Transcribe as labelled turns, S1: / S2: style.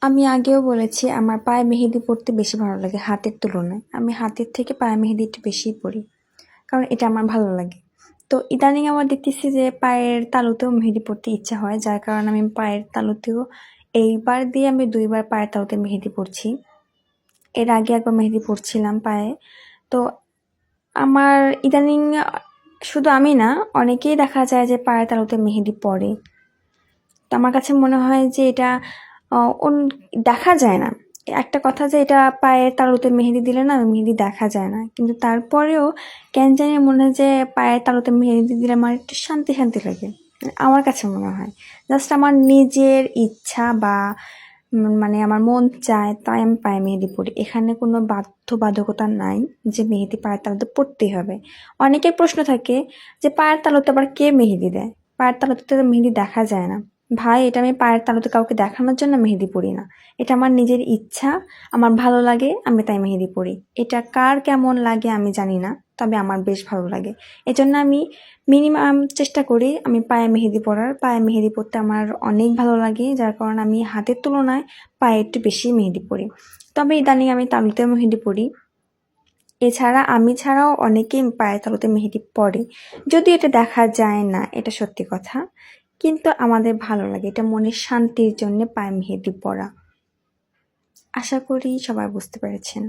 S1: আমি আগেও বলেছি আমার পায়ে মেহেদি পরতে বেশি ভালো লাগে হাতের তুলনায়। আমি হাতের থেকে পায়ে মেহেদি একটু বেশিই পরি, কারণ এটা আমার ভালো লাগে। তো ইদানিং আমার দেখতেছি যে পায়ের তালুতেও মেহেদি পরতে ইচ্ছা হয়, যার কারণে আমি পায়ের তালুতেও এইবার দিয়ে আমি 2 বার পায়ের তালুতে মেহেদি পরছি। এর আগে একবার মেহেদি পরছিলাম পায়ে। তো আমার ইদানিং শুধু আমি না, অনেকেই দেখা যায় যে পায়ের তালুতে মেহেদি পরে। তো আমার কাছে মনে হয় যে এটা দেখা যায় না। একটা কথা যে এটা পায়ের তালুতে মেহেদি দিলে না মেহেদি দেখা যায় না, কিন্তু তারপরেও কেন জানি মনে হয় যে পায়ের তালুতে মেহেদি দিলে আমার একটু শান্তি শান্তি লাগে। আমার কাছে মনে হয় জাস্ট আমার নিজের ইচ্ছা বা মানে আমার মন চায় তাই আমি পায়ে মেহেদি পরি। এখানে কোনো বাধ্যবাধকতা নাই যে মেহেদি পায়ের তালুতে পরতেই হবে। অনেকের প্রশ্ন থাকে যে পায়ের তালুতে আবার কে মেহেদি দেয়, পায়ের তালুতে তো মেহেদি দেখা যায় না। ভাই, এটা আমি পায়ের তালুতে কাউকে দেখানোর জন্য মেহেদি পরি না, এটা আমার নিজের ইচ্ছা, আমার ভালো লাগে আমি তাই মেহেদি পরি। এটা কার কেমন লাগে আমি জানি না, তবে আমার বেশ ভালো লাগে। এজন্য আমি মিনিমাম চেষ্টা করি আমি পায়ে মেহেদি পরার। পায়ে মেহেদি পরতে আমার অনেক ভালো লাগে, যার কারণে আমি হাতের তুলনায় পায়ে একটু বেশি মেহেদি পরি। তবে ইদানিং আমি তালুতেও মেহেদি পরি। এছাড়া আমি ছাড়াও অনেকেই পায়ের তালুতে মেহেদি পরে, যদি এটা দেখা যায় না, এটা সত্যি কথা, কিন্তু আমাদের ভালো লাগে, এটা মনের শান্তির জন্য পায়ে মেহেদি পরা। আশা করি সবাই বুঝতে পেরেছেন।